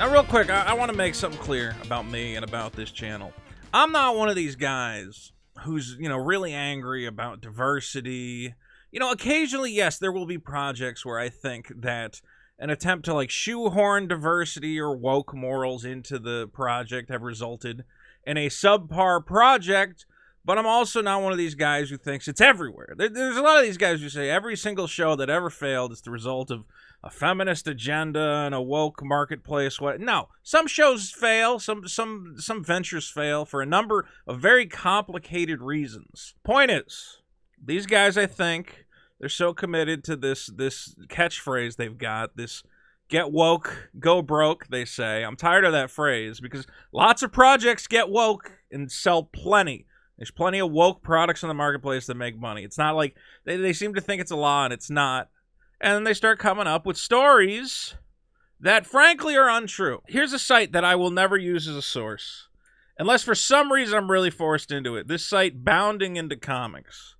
Now, real quick, I want to make something clear about me and about this channel. I'm not one of these guys who's, really angry about diversity. Occasionally, yes, there will be projects where I think that an attempt to, shoehorn diversity or woke morals into the project have resulted in a subpar project, but I'm also not one of these guys who thinks it's everywhere. There's a lot of these guys who say every single show that ever failed is the result of a feminist agenda and a woke marketplace. No, some shows fail, some ventures fail for a number of very complicated reasons. Point is, these guys, I think, they're so committed to this catchphrase they've got, this get woke, go broke, they say. I'm tired of that phrase because lots of projects get woke and sell plenty. There's plenty of woke products in the marketplace that make money. It's not like they seem to think it's a law and it's not. And then they start coming up with stories that frankly are untrue. Here's a site that I will never use as a source, unless for some reason I'm really forced into it. This site, Bounding Into Comics.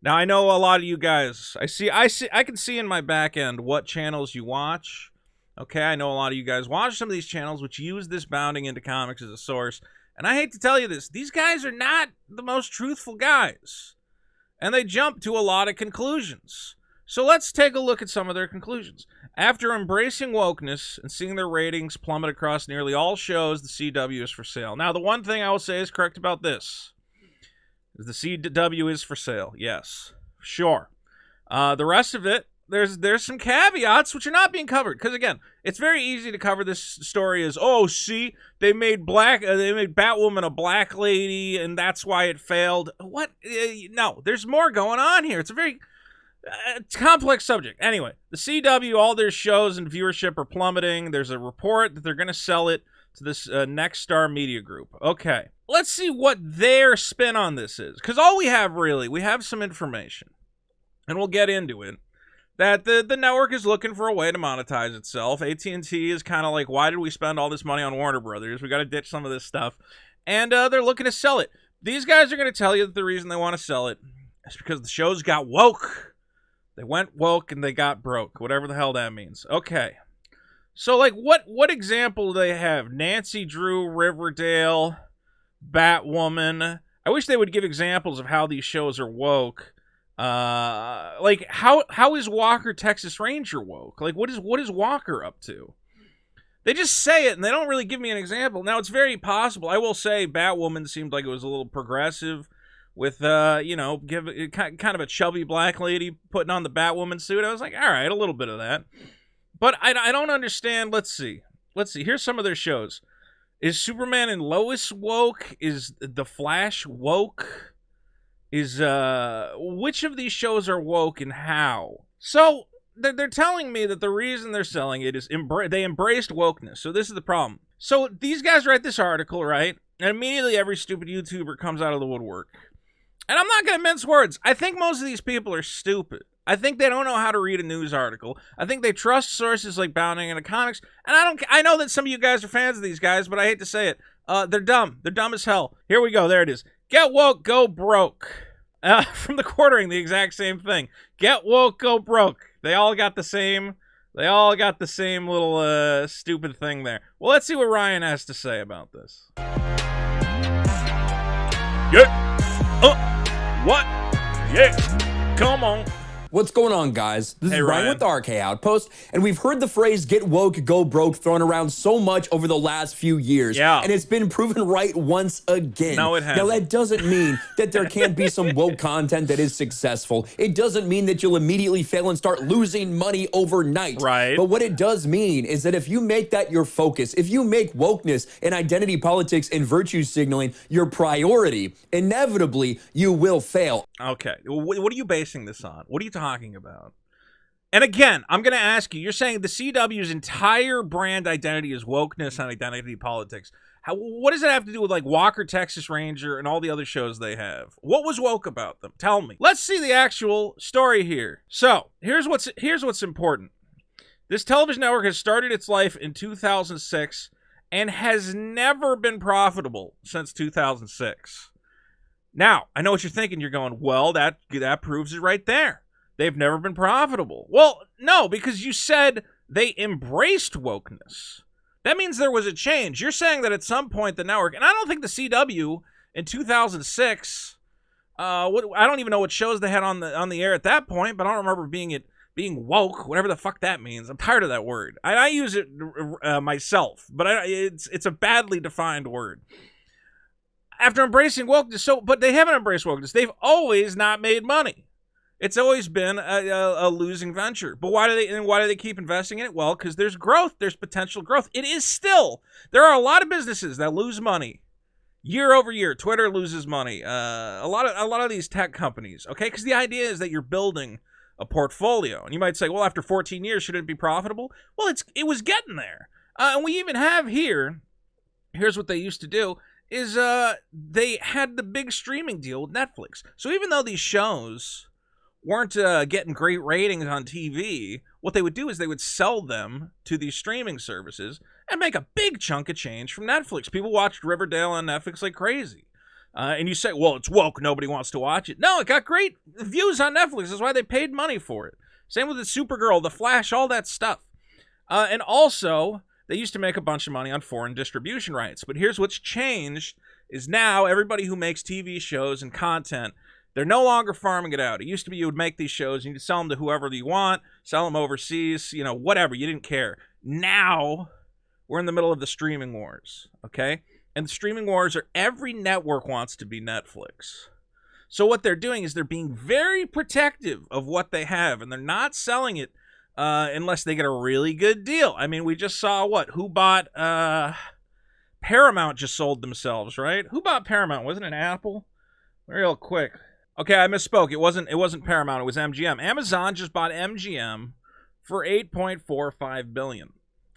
Now, I know a lot of you guys, I can see in my back end what channels you watch. Okay, I know a lot of you guys watch some of these channels which use this Bounding Into Comics as a source. And I hate to tell you this, these guys are not the most truthful guys. And they jump to a lot of conclusions. So let's take a look at some of their conclusions. After embracing wokeness and seeing their ratings plummet across nearly all shows, the CW is for sale. Now, the one thing I will say is correct about this is the CW is for sale. Yes, sure. The rest of it, there's some caveats which are not being covered. Because again, it's very easy to cover this story as, oh, see, they made Batwoman a black lady, and that's why it failed. What? No, there's more going on here. It's a very complex subject. Anyway, the CW, all their shows and viewership are plummeting. There's a report that they're going to sell it to this Next Star Media Group. Okay, let's see what their spin on this is. Because all we have we have some information, and we'll get into it, that the network is looking for a way to monetize itself. AT&T is kind of like, why did we spend all this money on Warner Brothers? We got to ditch some of this stuff. And they're looking to sell it. These guys are going to tell you that the reason they want to sell it is because the shows got woke. They went woke and they got broke, whatever the hell that means. Okay. So, what example do they have? Nancy Drew, Riverdale, Batwoman. I wish they would give examples of how these shows are woke. How is Walker Texas Ranger woke? What is Walker up to? They just say it and they don't really give me an example. Now, it's very possible. I will say Batwoman seemed like it was a little progressive with, kind of a chubby black lady putting on the Batwoman suit. I was like, all right, a little bit of that. But I don't understand. Let's see. Here's some of their shows. Is Superman and Lois woke? Is The Flash woke? Is, which of these shows are woke and how? So, they're telling me that the reason they're selling it is they embraced wokeness. So this is the problem. So these guys write this article, right? And immediately every stupid YouTuber comes out of the woodwork. And I'm not going to mince words. I think most of these people are stupid. I think they don't know how to read a news article. I think they trust sources like Bounding Into Comics. And I know that some of you guys are fans of these guys, but I hate to say it. They're dumb. They're dumb as hell. Here we go. There it is. Get woke, go broke. From the Quartering, the exact same thing. Get woke, go broke. They all got the same little stupid thing there. Well, let's see what Ryan has to say about this. What? Yeah. Come on. What's going on, guys? This is Ryan with the RK Outpost, and we've heard the phrase get woke, go broke thrown around so much over the last few years. Yeah. And it's been proven right once again. No, it hasn't. Now, that doesn't mean that there can't be some woke content that is successful. It doesn't mean that you'll immediately fail and start losing money overnight. Right. But what it does mean is that if you make that your focus, if you make wokeness and identity politics and virtue signaling your priority, inevitably you will fail. Okay. What are you basing this on? What are you talking about? And again, I'm going to ask you, you're saying the CW's entire brand identity is wokeness and identity politics. What does it have to do with Walker, Texas Ranger, and all the other shows they have? What was woke about them? Tell me. Let's see the actual story here. So, here's what's important. This television network has started its life in 2006 and has never been profitable since 2006. Now, I know what you're thinking. You're going, well, that proves it right there. They've never been profitable. Well, no, because you said they embraced wokeness. That means there was a change. You're saying that at some point the network, and I don't think the CW in 2006, I don't even know what shows they had on the air at that point, but I don't remember being woke, whatever the fuck that means. I'm tired of that word. I use it myself, but it's a badly defined word. After embracing wokeness, but they haven't embraced wokeness. They've always not made money. It's always been a losing venture. But why do they keep investing in it? Well, because there's growth. There's potential growth. It is still. There are a lot of businesses that lose money year over year. Twitter loses money. A lot of these tech companies. Okay, because the idea is that you're building a portfolio, and you might say, well, after 14 years, shouldn't it be profitable? Well, it was getting there, and we even have here. Here's what they used to do. Is they had the big streaming deal with Netflix. So even though these shows weren't getting great ratings on TV, what they would do is they would sell them to these streaming services and make a big chunk of change from Netflix. People watched Riverdale on Netflix like crazy. And you say, well, it's woke, nobody wants to watch it. No, it got great views on Netflix. That's why they paid money for it. Same with the Supergirl, The Flash, all that stuff. And also, they used to make a bunch of money on foreign distribution rights. But here's what's changed is now everybody who makes TV shows and content, they're no longer farming it out. It used to be you would make these shows and you'd sell them to whoever you want, sell them overseas, whatever. You didn't care. Now, we're in the middle of the streaming wars, okay? And the streaming wars are every network wants to be Netflix. So what they're doing is they're being very protective of what they have, and they're not selling it unless they get a really good deal. I mean, we just saw who bought Paramount just sold themselves, right? Who bought Paramount? Wasn't it Apple? Real quick. Okay, I misspoke. It wasn't Paramount. It was MGM. Amazon just bought MGM for $8.45 billion.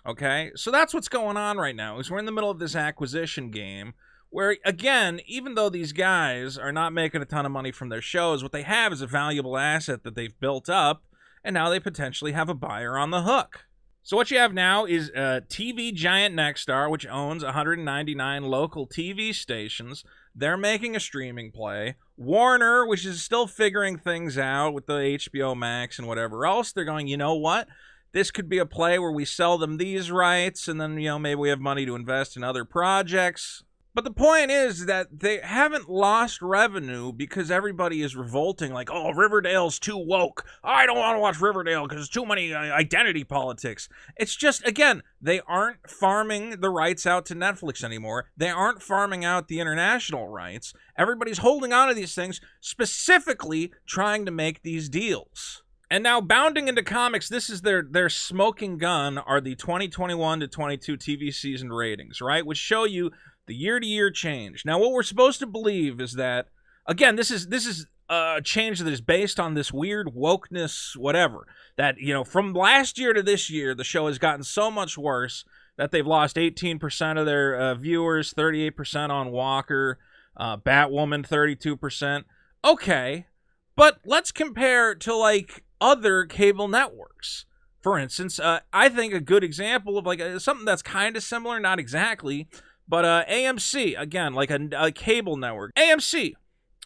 Okay, so that's what's going on right now. Is we're in the middle of this acquisition game where, again, even though these guys are not making a ton of money from their shows, what they have is a valuable asset that they've built up, and now they potentially have a buyer on the hook. So what you have now is TV giant Nexstar, which owns 199 local TV stations. They're making a streaming play. Warner, which is still figuring things out with the HBO Max and whatever else, they're going, you know what? This could be a play where we sell them these rights, and then, maybe we have money to invest in other projects. But the point is that they haven't lost revenue because everybody is revolting like, oh, Riverdale's too woke. I don't want to watch Riverdale because there's too many identity politics. It's just, again, they aren't farming the rights out to Netflix anymore. They aren't farming out the international rights. Everybody's holding on to these things, specifically trying to make these deals. And now, bounding into comics, this is their smoking gun are the 2021 to 22 TV season ratings, right? Which show you the year-to-year change. Now, what we're supposed to believe is that, again, this is a change that is based on this weird wokeness, whatever. That, from last year to this year, the show has gotten so much worse that they've lost 18% of their viewers, 38% on Walker, Batwoman, 32%. Okay, but let's compare to, other cable networks. For instance, I think a good example of, something that's kind of similar, not exactly, but AMC, again, a cable network. AMC,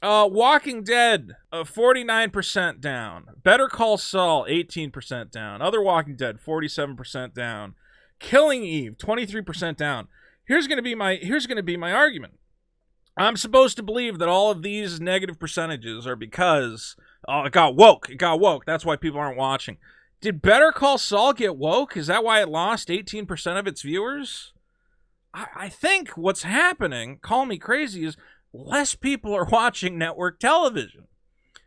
Walking Dead, 49% down. Better Call Saul, 18% down. Other Walking Dead, 47% down. Killing Eve, 23% down. Here's gonna be my argument. I'm supposed to believe that all of these negative percentages are because, it got woke. It got woke. That's why people aren't watching. Did Better Call Saul get woke? Is that why it lost 18% of its viewers? I think what's happening, call me crazy, is less people are watching network television.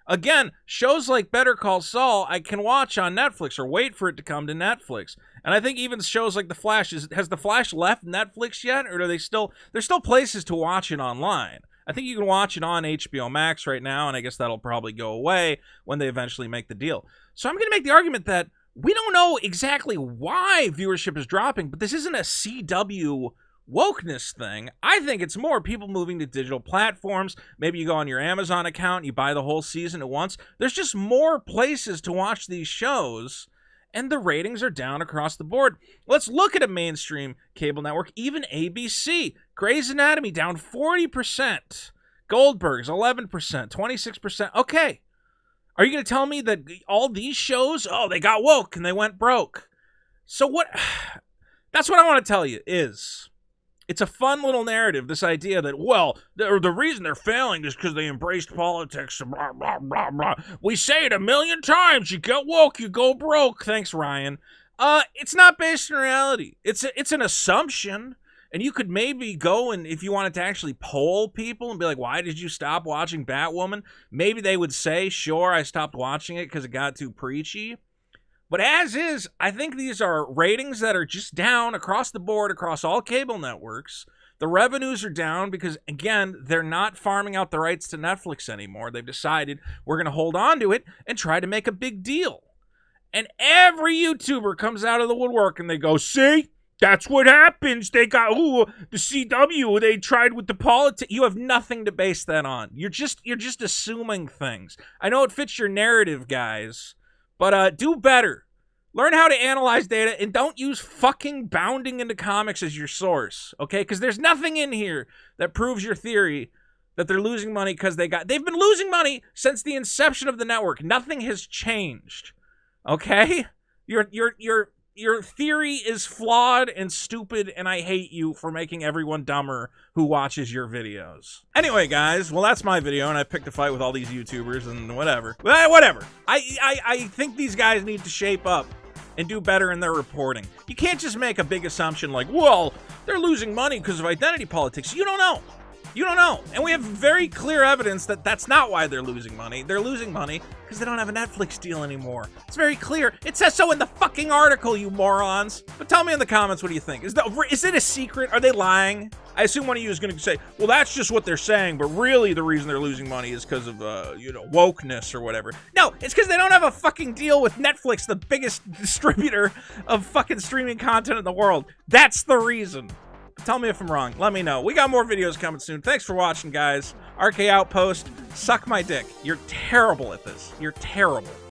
Again, shows like Better Call Saul, I can watch on Netflix or wait for it to come to Netflix. And I think even shows like The Flash, has The Flash left Netflix yet? Or are there's still places to watch it online? I think you can watch it on HBO Max right now, and I guess that'll probably go away when they eventually make the deal. So I'm going to make the argument that we don't know exactly why viewership is dropping, but this isn't a CW wokeness thing. I think it's more people moving to digital platforms. Maybe you go on your Amazon account, you buy the whole season at once. There's just more places to watch these shows, and the ratings are down across the board. Let's look at a mainstream cable network, even ABC. Grey's Anatomy down 40%. Goldberg's 11%, 26%. Okay. Are you going to tell me that all these shows, they got woke and they went broke? So what? That's what I want to tell you is it's a fun little narrative, this idea that, well, the reason they're failing is because they embraced politics, blah, blah, blah, blah. We say it a million times, you get woke, you go broke. Thanks, Ryan. It's not based in reality. It's an assumption. And you could maybe go and, if you wanted to actually poll people and be like, why did you stop watching Batwoman? Maybe they would say, sure, I stopped watching it because it got too preachy. But as is, I think these are ratings that are just down across the board, across all cable networks. The revenues are down because, again, they're not farming out the rights to Netflix anymore. They've decided we're going to hold on to it and try to make a big deal. And every YouTuber comes out of the woodwork and they go, see? That's what happens. They got, the CW, they tried with the politics. You have nothing to base that on. You're just assuming things. I know it fits your narrative, guys, but do better. Learn how to analyze data and don't use fucking bounding into comics as your source, okay? Because there's nothing in here that proves your theory that they're losing money because they've been losing money since the inception of the network. Nothing has changed, okay? Your theory is flawed and stupid, and I hate you for making everyone dumber who watches your videos. Anyway, guys, well, that's my video, and I picked a fight with all these YouTubers and whatever. Whatever. I think these guys need to shape up and do better in their reporting. You can't just make a big assumption like, well, they're losing money because of identity politics. You don't know. You don't know. And we have very clear evidence that that's not why they're losing money. They're losing money because they don't have a Netflix deal anymore. It's very clear. It says so in the fucking article, you morons. But tell me in the comments, what do you think? Is it a secret? Are they lying? I assume one of you is going to say, well, that's just what they're saying, but really the reason they're losing money is because of, wokeness or whatever. No, it's because they don't have a fucking deal with Netflix, the biggest distributor of fucking streaming content in the world. That's the reason. Tell me if I'm wrong. Let me know. We got more videos coming soon. Thanks for watching, guys. RK Outpost, suck my dick. You're terrible at this. You're terrible.